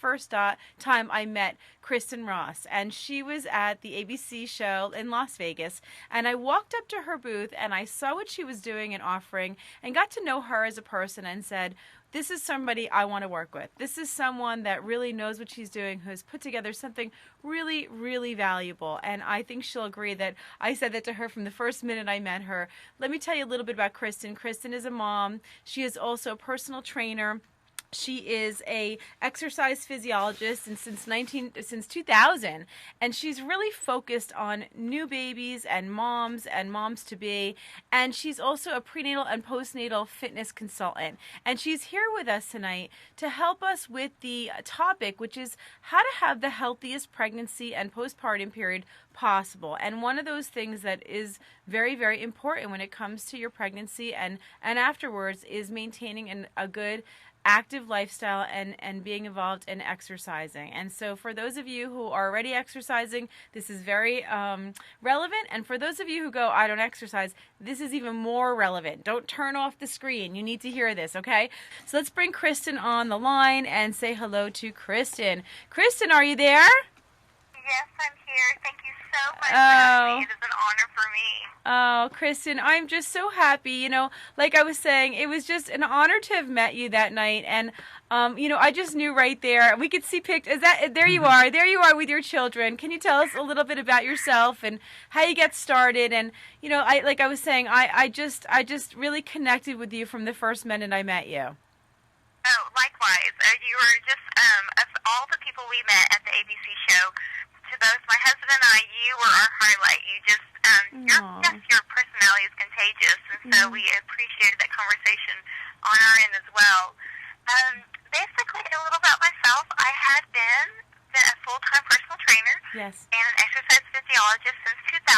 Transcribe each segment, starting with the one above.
first time I met Kristen Ross, and she was at the ABC show in Las Vegas, and I walked up to her booth and I saw what she was doing and offering and got to know her as a person and said, this is somebody I want to work with. This is someone that really knows what she's doing, who has put together something really, really valuable. And I think she'll agree that I said that to her from the first minute I met her. Let me tell you a little bit about Kristen. Kristen is a mom. She is also a personal trainer. She is a exercise physiologist and since 2000, and she's really focused on new babies and moms to be, and she's also a prenatal and postnatal fitness consultant. And she's here with us tonight to help us with the topic, which is how to have the healthiest pregnancy and postpartum period possible. And one of those things that is very, very important when it comes to your pregnancy and afterwards is maintaining a good active lifestyle and being involved in exercising. And so for those of you who are already exercising, this is very relevant. And for those of you who go, I don't exercise, this is even more relevant. Don't turn off the screen. You need to hear this, okay? So let's bring Kristen on the line and say hello to Kristen. Kristen, are you there? Yes, I'm here. Thank you so much for having me. It is an honor for me. Oh, Kristen, I'm just so happy. You know, like I was saying, it was just an honor to have met you that night. And, you know, I just knew right there. We could see pictures. There you are. There you are with your children. Can you tell us a little bit about yourself and how you get started? And, you know, like I was saying, I just really connected with you from the first minute I met you. Oh, likewise. You were just, of all the people we met at the ABC show, to both my husband and I, you were our highlight. You just, your personality is contagious, and so we appreciated that conversation on our end as well. Basically, a little about myself. I had been a full-time personal trainer and an exercise physiologist since 2000,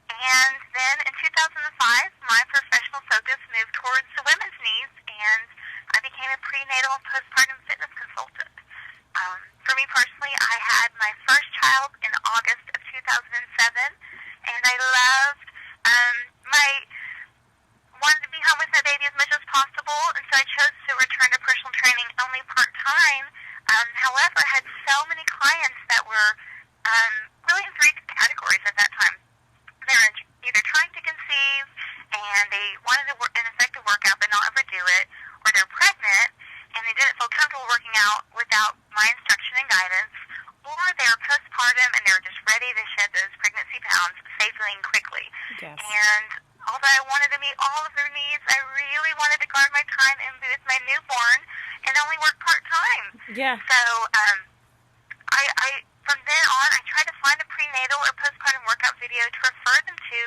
and then in 2005, my professional focus moved towards the women's needs, and I became a prenatal and postpartum fitness consultant. For me personally, I had my first child in August of 2007, and I loved wanted to be home with my baby as much as possible, and so I chose to return to personal training only part-time. However, I had so many clients that were really in three categories at that time. They were either trying to conceive, and they wanted an effective workout but not overdo it, or they're pregnant, and they didn't feel comfortable working out without my instruction and guidance, or they're postpartum and they're just ready to shed those pregnancy pounds safely and quickly. Yes. And although I wanted to meet all of their needs, I really wanted to guard my time and be with my newborn and only work part-time. Yeah. So I from then on, I tried to find a prenatal or postpartum workout video to refer them to,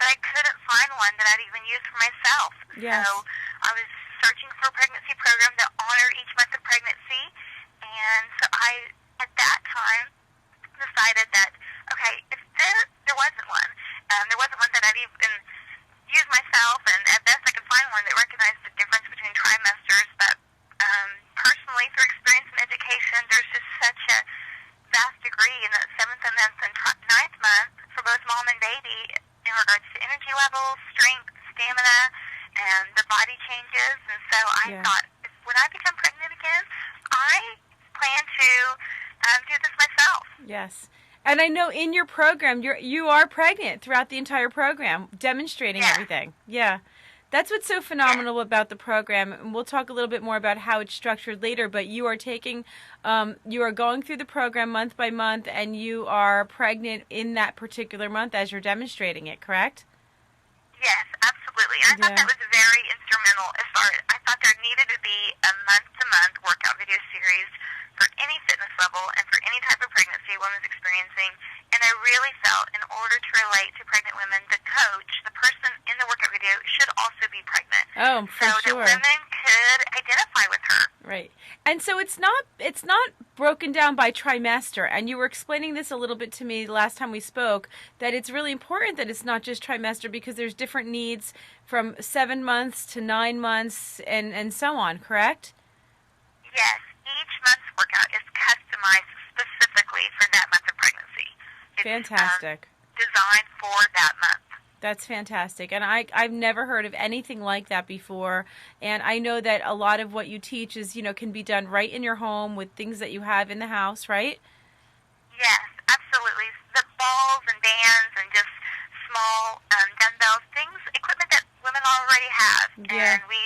but I couldn't find one that I'd even use for myself. Yes. So I was searching for a pregnancy program that honored each month of pregnancy, and so I, at that time, decided that, okay, if there wasn't one that I'd even used myself, and at best I could find one that recognized the difference between trimesters, but personally, through experience and education, there's just such a vast degree in the 7th month and 9th month for both mom and baby in regards to energy levels, strength, stamina, and the body changes. And so I thought, when I become pregnant again, I plan to do this myself. Yes. And I know in your program, you are pregnant throughout the entire program, demonstrating everything. Yeah. That's what's so phenomenal about the program. And we'll talk a little bit more about how it's structured later, but you are you are going through the program month by month, and you are pregnant in that particular month as you're demonstrating it, correct? Yes, absolutely. I thought that was very instrumental as far as I thought there needed to be a month-to-month workout video series for any fitness level and for any type of pregnancy one was experiencing. And I really felt in order to relate to pregnant women, the coach, the person in the workout video, should also be pregnant. Oh, for sure. So that women could identify with her. Right. And so it's not broken down by trimester. And you were explaining this a little bit to me last time we spoke, that it's really important that it's not just trimester because there's different needs from 7 months to 9 months and so on, correct? Yes. Each month's workout is customized specifically for that month of pregnancy. It's fantastic. Designed for that month. That's fantastic. And I've never heard of anything like that before. And I know that a lot of what you teach is, can be done right in your home with things that you have in the house, right? Yes, absolutely. The balls and bands and just small dumbbells, equipment that women already have. Yeah. And we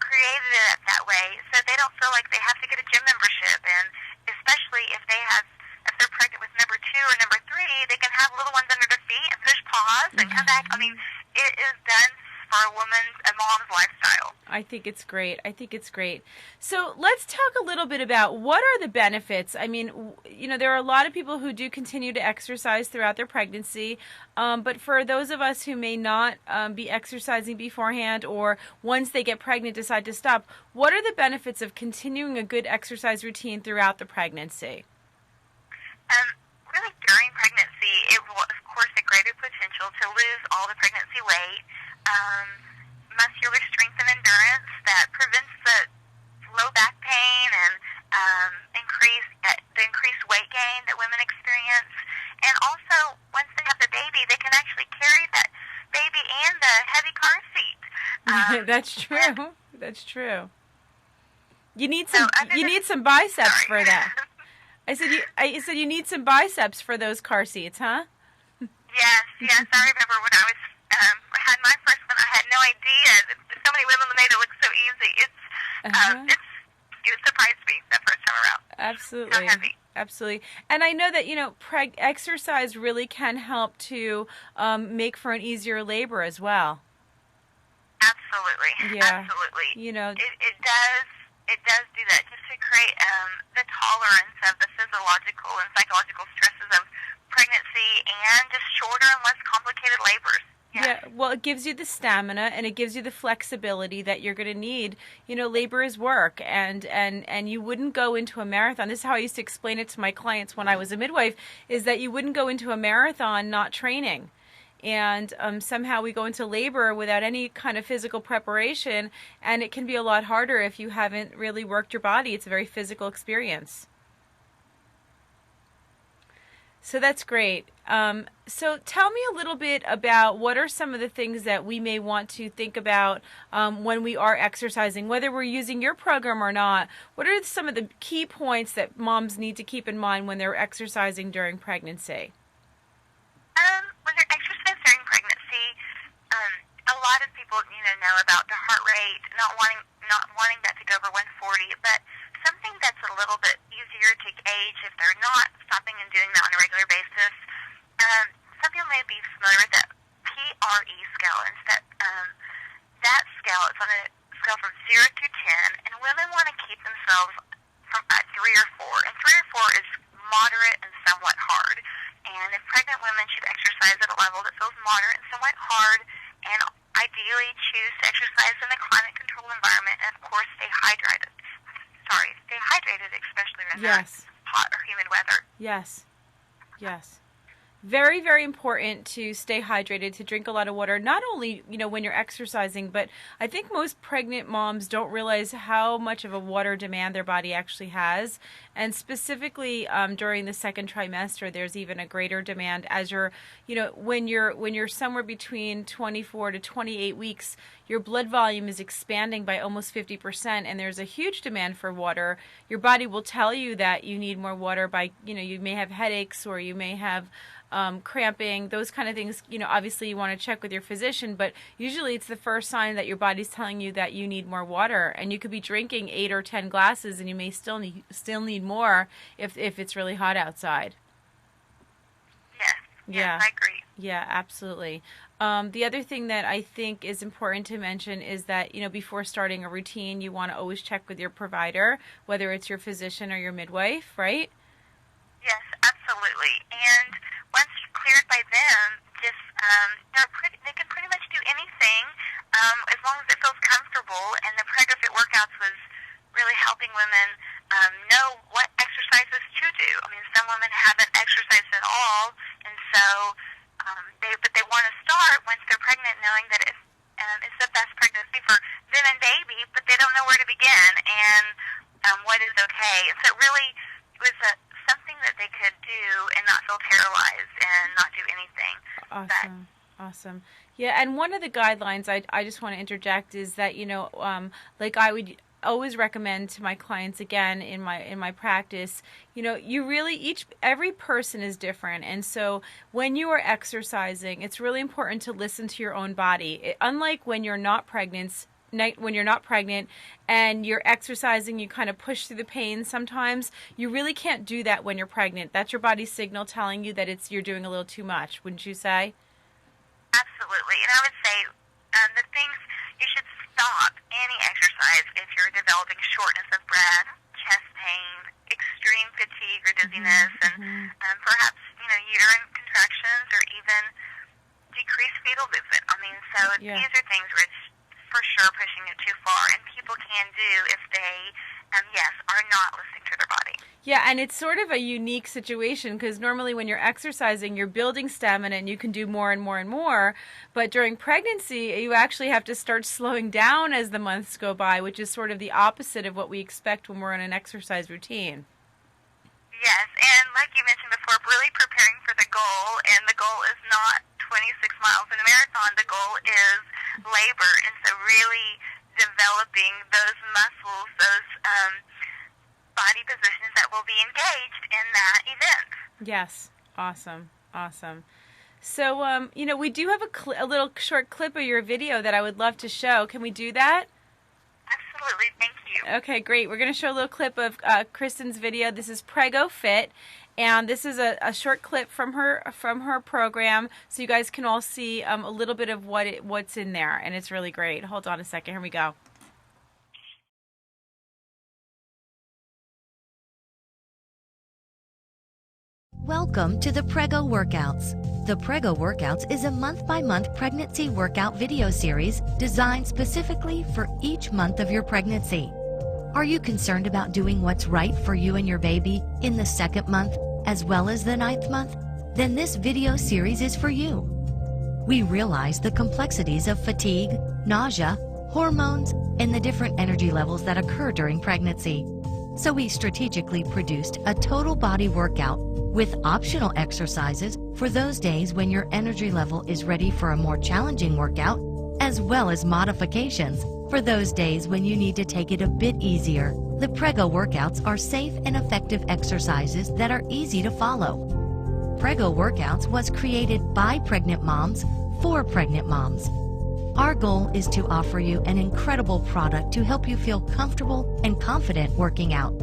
created it that way so they don't feel like they have to get a gym membership. And especially if they're pregnant with number 2 or number 3, they can have little ones under their feet and push pause and come back. I mean, it is done for a mom's lifestyle. I think it's great. So let's talk a little bit about what are the benefits. I mean, there are a lot of people who do continue to exercise throughout their pregnancy, but for those of us who may not be exercising beforehand or once they get pregnant decide to stop, what are the benefits of continuing a good exercise routine throughout the pregnancy? Really, during pregnancy, it will, of course, a greater potential to lose all the pregnancy weight, muscular strength and endurance that prevents the low back pain and the increased weight gain that women experience. And also, once they have the baby, they can actually carry that baby and the heavy car seat. That's true. That's true. You need some biceps for that. I said you need some biceps for those car seats, huh? Yes. I remember when I was had my first one, I had no idea that so many women made it look so easy. It surprised me that first time around. Absolutely. So heavy. Absolutely. And I know that, exercise really can help to make for an easier labor as well. Absolutely. Yeah. Absolutely. It does do that just to create the tolerance of the physiological and psychological stresses of pregnancy and just shorter and less complicated labors. Yeah, well, it gives you the stamina and it gives you the flexibility that you're going to need. Labor is work, and you wouldn't go into a marathon. This is how I used to explain it to my clients when I was a midwife, is that you wouldn't go into a marathon not training. And somehow we go into labor without any kind of physical preparation, and it can be a lot harder if you haven't really worked your body. It's a very physical experience. So that's great. So tell me a little bit about what are some of the things that we may want to think about when we are exercising, whether we're using your program or not. What are some of the key points that moms need to keep in mind when they're exercising during pregnancy? When they're exercising during pregnancy, a lot of people know about the heart rate, not wanting that to go over 140, but something that's a little bit easier to gauge if they're not stopping and doing that on a regular basis. Some people may be familiar with that PRE scale, and that scale is on a scale from 0 to 10, and women want to keep themselves at 3 or 4, and 3 or 4 is moderate and somewhat hard. And if pregnant women should exercise at a level that feels moderate and somewhat hard, and ideally choose to exercise in a climate-controlled environment, and of course stay hydrated, especially when Yes. hot or humid weather. Yes. Very, very important to stay hydrated, to drink a lot of water, not only, when you're exercising, but I think most pregnant moms don't realize how much of a water demand their body actually has. And specifically during the second trimester, there's even a greater demand as when you're somewhere between 24 to 28 weeks, your blood volume is expanding by almost 50%, and there's a huge demand for water. Your body will tell you that you need more water by, you may have headaches or you may have cramping, those kind of things. Obviously you want to check with your physician, but usually it's the first sign that your body's telling you that you need more water. And you could be drinking 8 or 10 glasses and you may still need more if it's really hot outside. Yes, I agree. Yeah, absolutely. The other thing that I think is important to mention is that, before starting a routine, you want to always check with your provider, whether it's your physician or your midwife, right? Yes, absolutely. And once cleared by them, just they can pretty much do anything as long as it feels comfortable. And the PregFit workouts was really helping women know what exercises to do. I mean, some women haven't exercised at all, and so they want to start once they're pregnant, knowing that it's the best pregnancy for them and baby, but they don't know where to begin and what is okay. And so it really was something that they could do and not feel paralyzed and not do anything. Awesome. Awesome. Yeah, and one of the guidelines I just want to interject is that, like I would always recommend to my clients, again, in my practice, you really, every person is different. And so when you are exercising, it's really important to listen to your own body. Unlike when you're not pregnant, and you're exercising, you kind of push through the pain sometimes. You really can't do that when you're pregnant. That's your body's signal telling you that you're doing a little too much, wouldn't you say? Absolutely. And I would say the things you should stop any exercise if you're developing shortness of breath, chest pain, extreme fatigue or dizziness, and perhaps, uterine contractions or even decreased fetal movement. I mean, so these are things where it's for sure pushing it too far, and people can do if they, are not listening to their body. Yeah, and it's sort of a unique situation because normally when you're exercising, you're building stamina and you can do more and more and more. But during pregnancy, you actually have to start slowing down as the months go by, which is sort of the opposite of what we expect when we're in an exercise routine. Yes, and like you mentioned before, really preparing for the goal, and the goal is not 26 miles in a marathon. The goal is labor, and so really developing those muscles, those body positions that will be engaged in that event. Yes, awesome. So, we do have a little short clip of your video that I would love to show. Can we do that? Absolutely, thank you. Okay, great. We're going to show a little clip of Kristen's video. This is Prego Fit, and this is a short clip from her program, so you guys can all see a little bit of what's in there, and it's really great. Hold on a second. Here we go. Welcome to the Prego Workouts. The Prego Workouts is a month-by-month pregnancy workout video series designed specifically for each month of your pregnancy. Are you concerned about doing what's right for you and your baby in the 2nd month as well as the 9th month? Then this video series is for you. We realize the complexities of fatigue, nausea, hormones, and the different energy levels that occur during pregnancy. So we strategically produced a total body workout with optional exercises for those days when your energy level is ready for a more challenging workout, as well as modifications for those days when you need to take it a bit easier. The Prego Workouts are safe and effective exercises that are easy to follow. Prego Workouts was created by pregnant moms for pregnant moms. Our goal is to offer you an incredible product to help you feel comfortable and confident working out.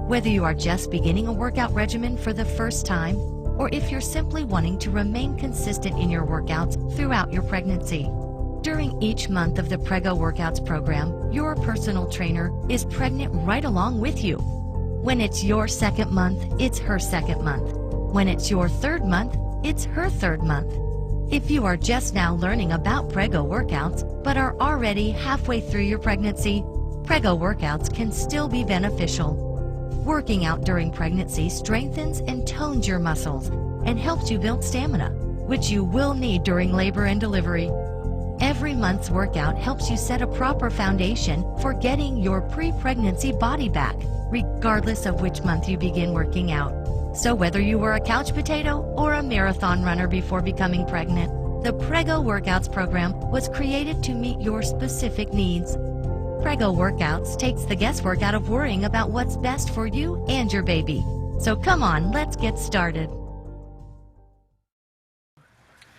Whether you are just beginning a workout regimen for the first time, or if you're simply wanting to remain consistent in your workouts throughout your pregnancy. During each month of the Prego Workouts program, your personal trainer is pregnant right along with you. When it's your 2nd month, it's her 2nd month. When it's your 3rd month, it's her 3rd month. If you are just now learning about Prego Workouts, but are already halfway through your pregnancy, Prego Workouts can still be beneficial. Working out during pregnancy strengthens and tones your muscles and helps you build stamina, which you will need during labor and delivery. Every month's workout helps you set a proper foundation for getting your pre-pregnancy body back, regardless of which month you begin working out. So whether you were a couch potato or a marathon runner before becoming pregnant, the Prego Workouts program was created to meet your specific needs. Prego Workouts takes the guesswork out of worrying about what's best for you and your baby. So come on, let's get started.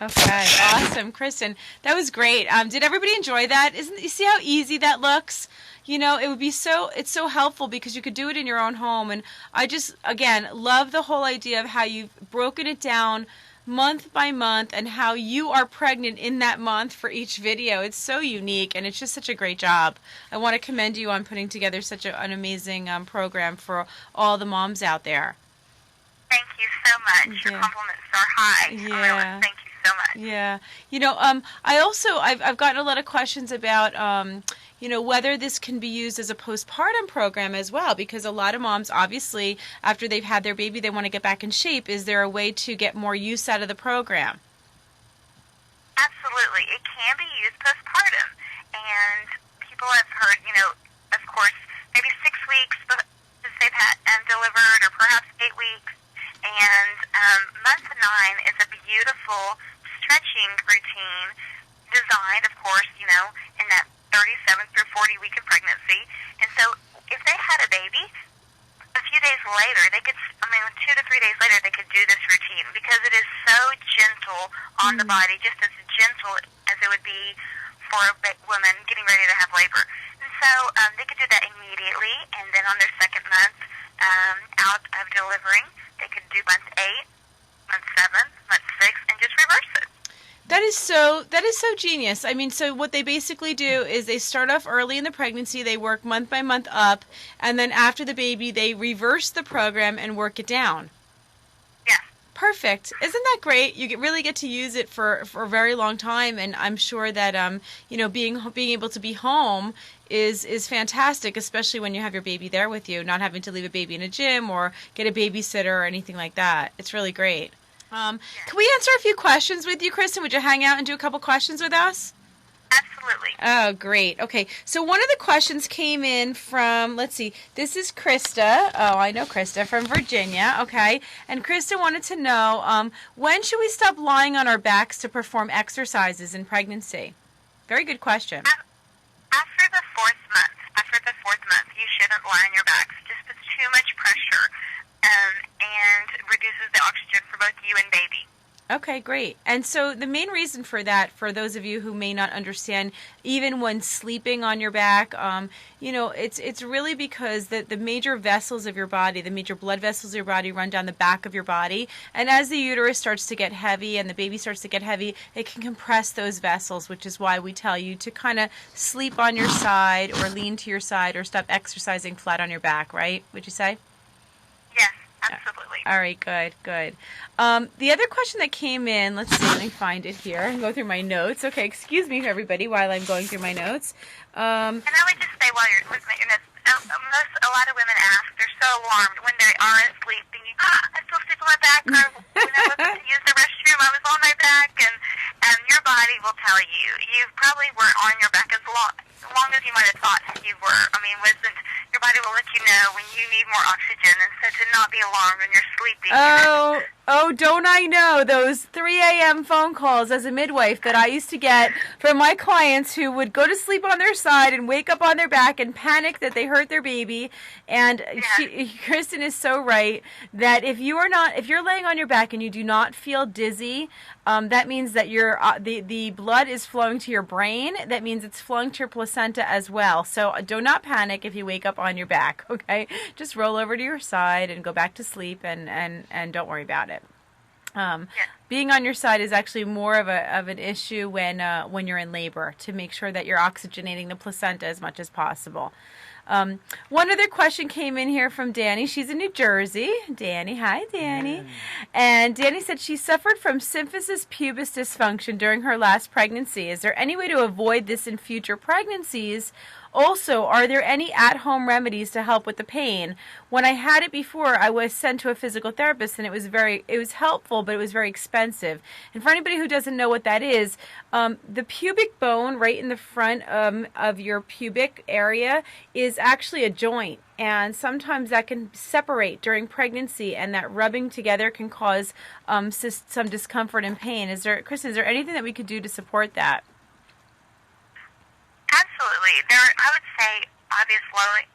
Okay, awesome, Kristen. That was great. Did everybody enjoy that? You see how easy that looks? It's so helpful because you could do it in your own home. And I just, again, love the whole idea of how you've broken it down month by month and how you are pregnant in that month for each video. It's so unique and it's just such a great job. I want to commend you on putting together such an amazing program for all the moms out there. Thank you so much. Your compliments are high. Yeah. Thank you so much. Yeah. I've gotten a lot of questions about, whether this can be used as a postpartum program as well, because a lot of moms, obviously, after they've had their baby, they want to get back in shape. Is there a way to get more use out of the program? Absolutely. It can be used postpartum. And people have heard, of course, maybe 6 weeks since they've had delivered, or perhaps 8 weeks. And month 9 is a beautiful stretching fasting routine designed, of course, you know, in that 37th through 40 week of pregnancy. And so if they had a baby, a few days later, they could, 2 to 3 days later, they could do this routine because it is so gentle on the body, just as gentle as it would be for a woman getting ready to have labor. And so they could do that immediately, and then on their second month out of delivering, they could do month 8, month 7, month 6, and just reverse it. That is so genius. I mean, so what they basically do is they start off early in the pregnancy, they work month by month up, and then after the baby, they reverse the program and work it down. Yeah. Perfect. Isn't that great? You really get to use it for a very long time, and I'm sure that being able to be home is fantastic, especially when you have your baby there with you, not having to leave a baby in a gym or get a babysitter or anything like that. It's really great. Can we answer a few questions with you, Kristen? Would you hang out and do a couple questions with us? Absolutely. Oh, great. Okay, so one of the questions came in from, let's see, this is Krista. Oh, I know Krista from Virginia, okay. And Krista wanted to know, when should we stop lying on our backs to perform exercises in pregnancy? Very good question. After the fourth month, you shouldn't lie on your backs. Just puts too much pressure and reduces the oxygen for both you and baby. Okay, great. And so the main reason for that, for those of you who may not understand, even when sleeping on your back, it's really because the major vessels of your body, the major blood vessels of your body run down the back of your body. And as the uterus starts to get heavy and the baby starts to get heavy, it can compress those vessels, which is why we tell you to kind of sleep on your side or lean to your side or stop exercising flat on your back, right? Would you say? Yes, absolutely. All right, good. The other question that came in, let's see, let me find it here and go through my notes. Okay, excuse me, everybody, while I'm going through my notes. And I would just say while you're looking at your notes, a lot of women ask, they're so alarmed when they are asleep, thinking, I still sleep on my back, or when I was to use the restroom, I was on my back, and your body will tell you. You probably weren't on your back as long as you might have thought you were. Your body will let you know when you need more oxygen, and so to not be alarmed when you're sleeping. Oh, don't I know those 3 a.m. phone calls as a midwife that I used to get from my clients who would go to sleep on their side and wake up on their back and panic that they hurt their baby. And Kristen is so right that if you're laying on your back and you do not feel dizzy, that means that the blood is flowing to your brain. That means it's flowing to your placenta as well. So do not panic if you wake up on your back, okay? Just roll over to your side and go back to sleep and don't worry about it. Being on your side is actually more of an issue when you're in labor, to make sure that you're oxygenating the placenta as much as possible. One other question came in here from Danny. She's in New Jersey. Danny, hi, Danny. Yeah. And Danny said she suffered from symphysis pubis dysfunction during her last pregnancy. Is there any way to avoid this in future pregnancies? Also, are there any at-home remedies to help with the pain? When I had it before, I was sent to a physical therapist, and it was helpful, but it was very expensive. And for anybody who doesn't know what that is, the pubic bone right in the front of your pubic area is actually a joint. And sometimes that can separate during pregnancy, and that rubbing together can cause some discomfort and pain. Kristen, is there anything that we could do to support that? Absolutely. I would say, obviously,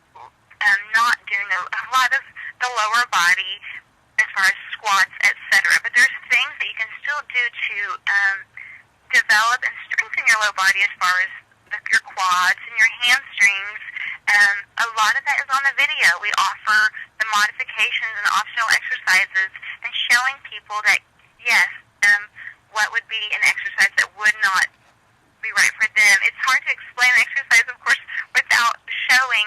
not doing a lot of the lower body as far as squats, etc. But there's things that you can still do to develop and strengthen your low body as far as your quads and your hamstrings. A lot of that is on the video. We offer the modifications and optional exercises and showing people that, yes, what would be an exercise that would not be right for them. It's hard to explain an exercise, of course, without showing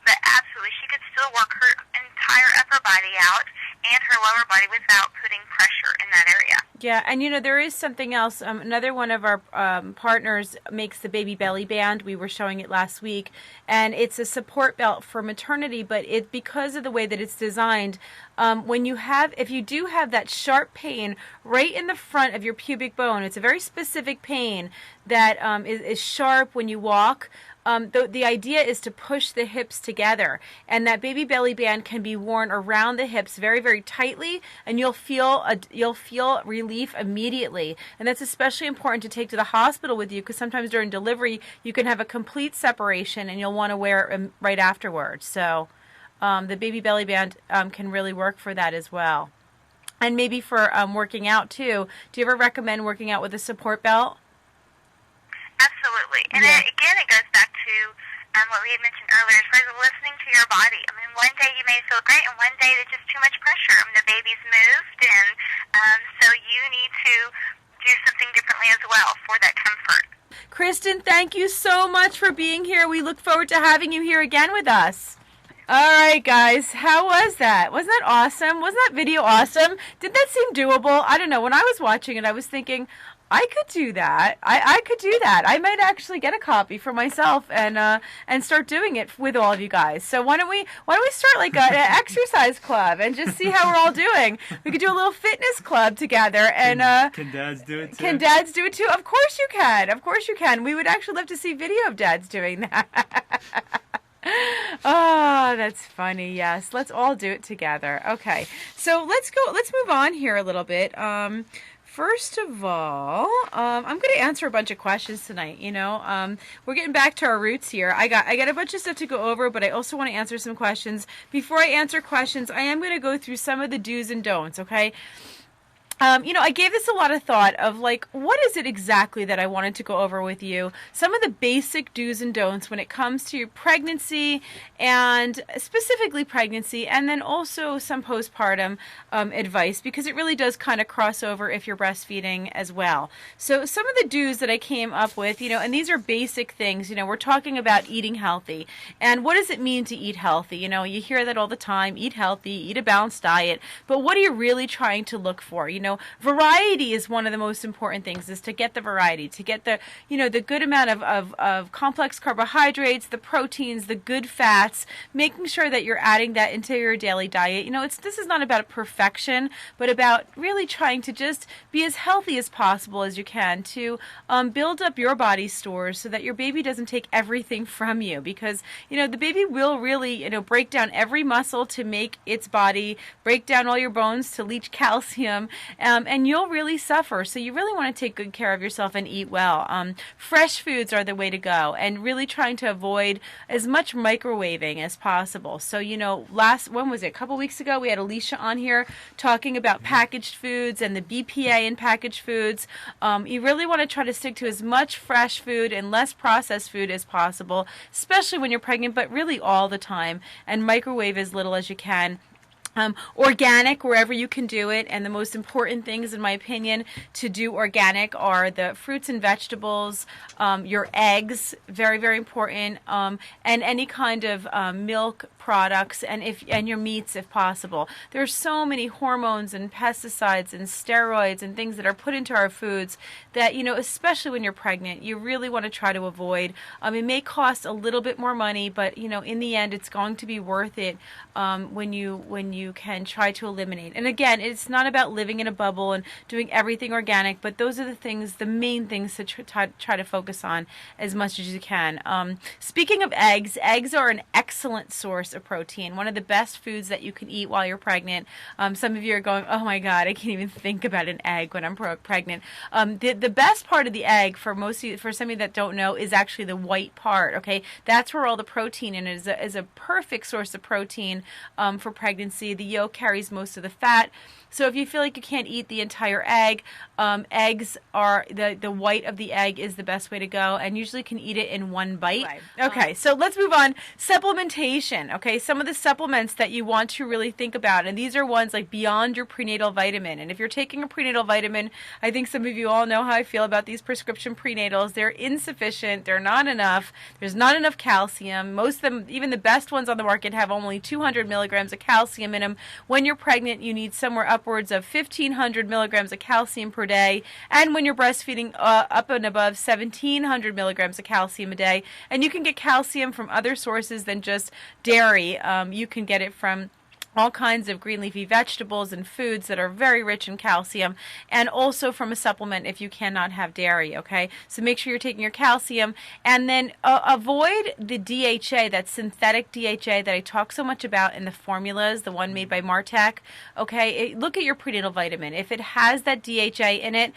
that absolutely she could still work her entire upper body out and her lower body without putting pressure in that area. Yeah, and there is something else. Another one of our partners makes the baby belly band. We were showing it last week, and it's a support belt for maternity, but because of the way that it's designed, if you do have that sharp pain right in the front of your pubic bone, it's a very specific pain that is sharp when you walk. the idea is to push the hips together, and that baby belly band can be worn around the hips very, very tightly, and you'll feel relief immediately. And that's especially important to take to the hospital with you, because sometimes during delivery you can have a complete separation, and you'll want to wear it right afterwards. So the baby belly band can really work for that as well. And maybe for working out too. Do you ever recommend working out with a support belt? Absolutely. And again, it goes back to what we had mentioned earlier, as far as listening to your body. I mean, one day you may feel great, and one day there's just too much pressure. I mean, the baby's moved, and so you need to do something differently as well for that comfort. Kristen, thank you so much for being here. We look forward to having you here again with us. All right, guys, how was that? Wasn't that awesome? Wasn't that video awesome? Did that seem doable? I don't know. When I was watching it, I was thinking, I could do that. I could do that. I might actually get a copy for myself and start doing it with all of you guys. So why don't we start like an exercise club and just see how we're all doing? We could do a little fitness club together. And can dads do it too? Can dads do it too? Of course you can. Of course you can. We would actually love to see video of dads doing that. Oh, that's funny. Yes, let's all do it together. Okay, so let's move on here a little bit. First of all, I'm going to answer a bunch of questions tonight. We're getting back to our roots here. I got a bunch of stuff to go over, but I also want to answer some questions. Before I answer questions, I am going to go through some of the do's and don'ts, okay? I gave this a lot of thought of like, what is it exactly that I wanted to go over with you? Some of the basic do's and don'ts when it comes to pregnancy, and specifically pregnancy, and then also some postpartum advice, because it really does kind of cross over if you're breastfeeding as well. So some of the do's that I came up with, and these are basic things. We're talking about eating healthy. And what does it mean to eat healthy? You hear that all the time, eat healthy, eat a balanced diet. But what are you really trying to look for? Variety is one of the most important things, is to get the variety, to get the, the good amount of complex carbohydrates, the proteins, the good fats, making sure that you're adding that into your daily diet. This is not about perfection, but about really trying to just be as healthy as possible as you can to build up your body stores so that your baby doesn't take everything from you, because, the baby will really, break down every muscle to make its body, break down all your bones to leach calcium, and you'll really suffer. So you really want to take good care of yourself and eat well. Fresh foods are the way to go, and really trying to avoid as much microwaving as possible. So, when was it? A couple weeks ago, we had Alicia on here talking about packaged foods and the BPA in packaged foods. You really want to try to stick to as much fresh food and less processed food as possible, especially when you're pregnant, but really all the time, and microwave as little as you can. Organic wherever you can do it, and the most important things, in my opinion, to do organic are the fruits and vegetables, your eggs, very, very important, and any kind of milk products, and your meats if possible. There's so many hormones and pesticides and steroids and things that are put into our foods that, especially when you're pregnant, you really want to try to avoid. It may cost a little bit more money, but in the end, it's going to be worth it when you can try to eliminate. And again, it's not about living in a bubble and doing everything organic, but those are the main things to try to focus on as much as you can. Speaking of eggs are an excellent source of protein, one of the best foods that you can eat while you're pregnant. Some of you are going, oh my God, I can't even think about an egg when I'm pregnant. The best part of the egg, for some of you that don't know, is actually the white part, okay? That's where all the protein in it is a perfect source of protein for pregnancy. The yolk carries most of the fat. So if you feel like you can't eat the entire egg, eggs are, the white of the egg is the best way to go, and usually can eat it in one bite. Right. Okay, so let's move on. Supplementation, okay? Some of the supplements that you want to really think about, and these are ones like beyond your prenatal vitamin. And if you're taking a prenatal vitamin, I think some of you all know how I feel about these prescription prenatals. They're insufficient. They're not enough. There's not enough calcium. Most of them, even the best ones on the market, have only 200 milligrams of calcium in them. When you're pregnant, you need somewhere upwards of 1,500 milligrams of calcium per day, and when you're breastfeeding, up and above 1,700 milligrams of calcium a day. And you can get calcium from other sources than just dairy. You can get it from all kinds of green leafy vegetables and foods that are very rich in calcium, and also from a supplement if you cannot have dairy, okay? So make sure you're taking your calcium, and then avoid the DHA, that synthetic DHA that I talk so much about in the formulas, the one made by Martech, okay? Look at your prenatal vitamin. If it has that DHA in it,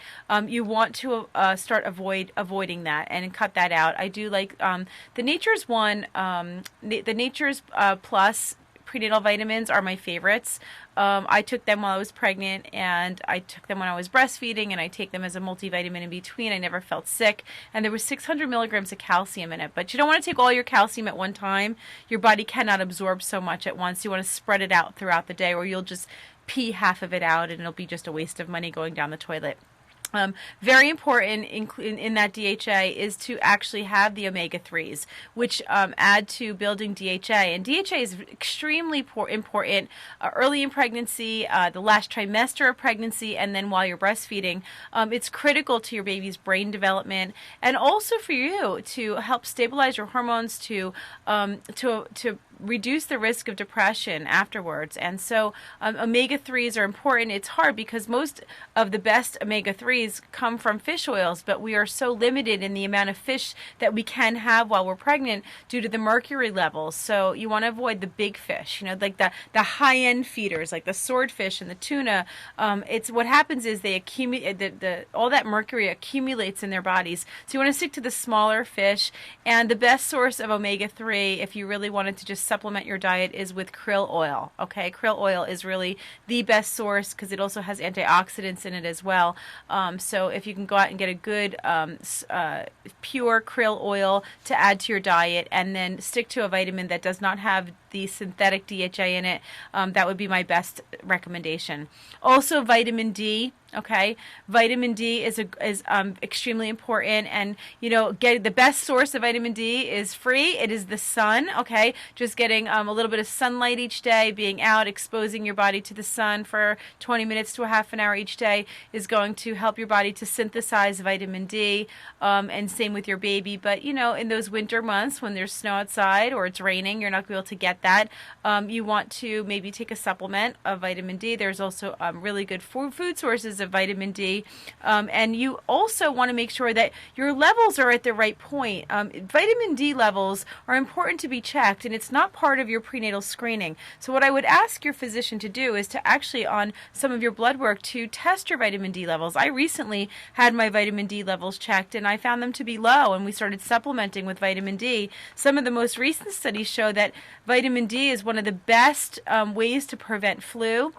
you want to start avoiding that and cut that out. I do like the Nature's one, the Nature's Plus prenatal vitamins are my favorites. I took them while I was pregnant, and I took them when I was breastfeeding, and I take them as a multivitamin in between. I never felt sick, and there was 600 milligrams of calcium in it. But you don't want to take all your calcium at one time. Your body cannot absorb so much at once. You want to spread it out throughout the day, or you'll just pee half of it out, and it'll be just a waste of money going down the toilet. Very important in that DHA is to actually have the omega-3s, which add to building DHA. And DHA is extremely important early in pregnancy, the last trimester of pregnancy, and then while you're breastfeeding. It's critical to your baby's brain development, and also for you to help stabilize your hormones, to reduce the risk of depression afterwards. And so omega-3s are important. It's hard because most of the best omega-3s come from fish oils, but we are so limited in the amount of fish that we can have while we're pregnant due to the mercury levels. So you want to avoid the big fish, like the high-end feeders, like the swordfish and the tuna. It's what happens is they accumulate, all that mercury accumulates in their bodies. So you want to stick to the smaller fish. And the best source of omega-3, if you really wanted to just supplement your diet, is with krill oil. Okay, krill oil is really the best source because it also has antioxidants in it as well. So if you can go out and get a good pure krill oil to add to your diet, and then stick to a vitamin that does not have the synthetic DHA in it, that would be my best recommendation. Also, vitamin D. Okay, vitamin D is extremely important, and get the best source of vitamin D is free. It is the sun. Okay, just getting a little bit of sunlight each day, being out, exposing your body to the sun for 20 minutes to a half an hour each day is going to help your body to synthesize vitamin D. And same with your baby. But in those winter months when there's snow outside or it's raining, you're not going to be able to get that. You want to maybe take a supplement of vitamin D. There's also really good food sources of vitamin D, and you also want to make sure that your levels are at the right point. Vitamin D levels are important to be checked, and it's not part of your prenatal screening. So what I would ask your physician to do is to actually, on some of your blood work, to test your vitamin D levels. I recently had my vitamin D levels checked, and I found them to be low, and we started supplementing with vitamin D. Some of the most recent studies show that vitamin D is one of the best ways to prevent flu.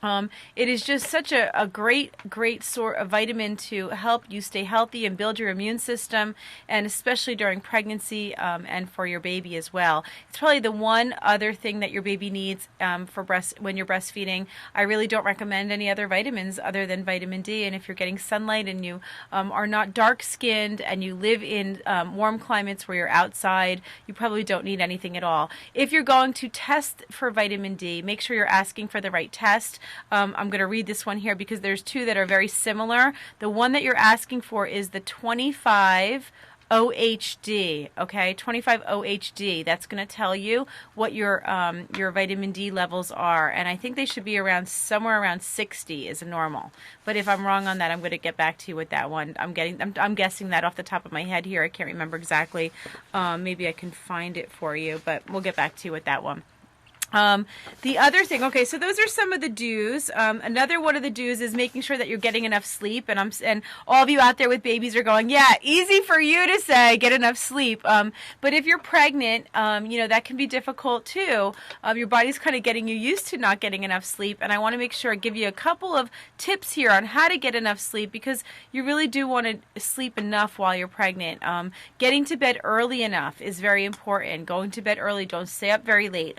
It is just such a great sort of vitamin to help you stay healthy and build your immune system, and especially during pregnancy and for your baby as well. It's probably the one other thing that your baby needs when you're breastfeeding. I really don't recommend any other vitamins other than vitamin D. And if you're getting sunlight and you are not dark-skinned and you live in warm climates where you're outside, you probably don't need anything at all. If you're going to test for vitamin D, make sure you're asking for the right test. I'm going to read this one here because there's two that are very similar. The one that you're asking for is the 25 OHD, okay, 25 OHD. That's going to tell you what your vitamin D levels are, and I think they should be somewhere around 60 is normal. But if I'm wrong on that, I'm going to get back to you with that one. I'm guessing that off the top of my head here. I can't remember exactly. Maybe I can find it for you, but we'll get back to you with that one. The other thing, okay, so those are some of the do's. Another one of the do's is making sure that you're getting enough sleep. And all of you out there with babies are going, yeah, easy for you to say, get enough sleep. But if you're pregnant, that can be difficult too. Your body's kind of getting you used to not getting enough sleep. And I want to make sure I give you a couple of tips here on how to get enough sleep, because you really do want to sleep enough while you're pregnant. Getting to bed early enough is very important. Going to bed early, don't stay up very late.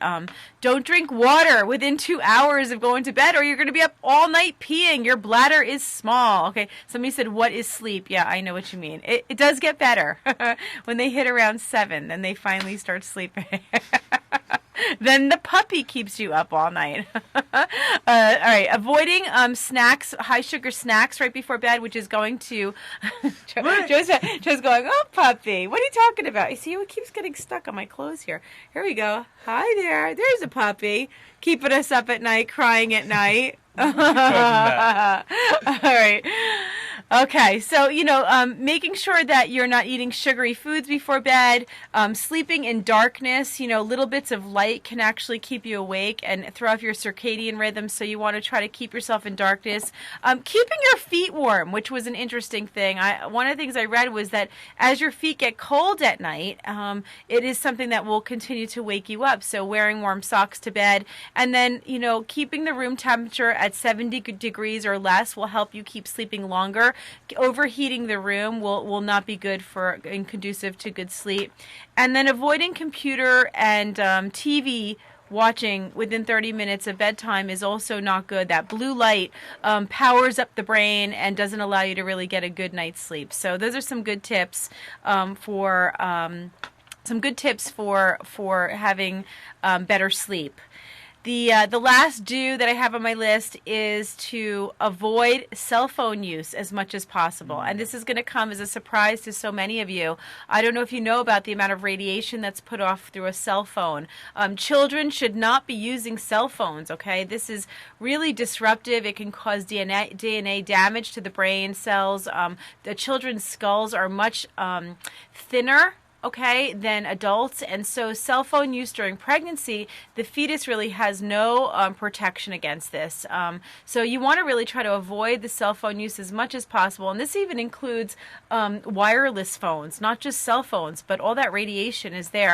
Don't drink water within 2 hours of going to bed, or you're going to be up all night peeing. Your bladder is small. Okay, somebody said, what is sleep? Yeah, I know what you mean. It does get better when they hit around 7, then they finally start sleeping. Then the puppy keeps you up all night. All right, avoiding snacks, high sugar snacks right before bed, which is going to Joe's going, oh, puppy, what are you talking about? You see, it keeps getting stuck on my clothes here. Here we go. Hi there. There's a puppy keeping us up at night, crying at night. All right. Okay, so, making sure that you're not eating sugary foods before bed, sleeping in darkness, little bits of light can actually keep you awake and throw off your circadian rhythm, so you want to try to keep yourself in darkness. Keeping your feet warm, which was an interesting thing. One of the things I read was that as your feet get cold at night, it is something that will continue to wake you up, so wearing warm socks to bed, and then, keeping the room temperature at 70 degrees or less will help you keep sleeping longer. Overheating the room will not be good and conducive to good sleep. And then avoiding computer and TV watching within 30 minutes of bedtime is also not good. That blue light powers up the brain and doesn't allow you to really get a good night's sleep. So those are some good tips for having better sleep. The last do that I have on my list is to avoid cell phone use as much as possible. And this is going to come as a surprise to so many of you. I don't know if you know about the amount of radiation that's put off through a cell phone. Children should not be using cell phones, okay? This is really disruptive. It can cause DNA damage to the brain cells. The children's skulls are much thinner, okay, than adults, and so cell phone use during pregnancy, the fetus really has no protection against this. So you want to really try to avoid the cell phone use as much as possible, and this even includes wireless phones, not just cell phones, but all that radiation is there.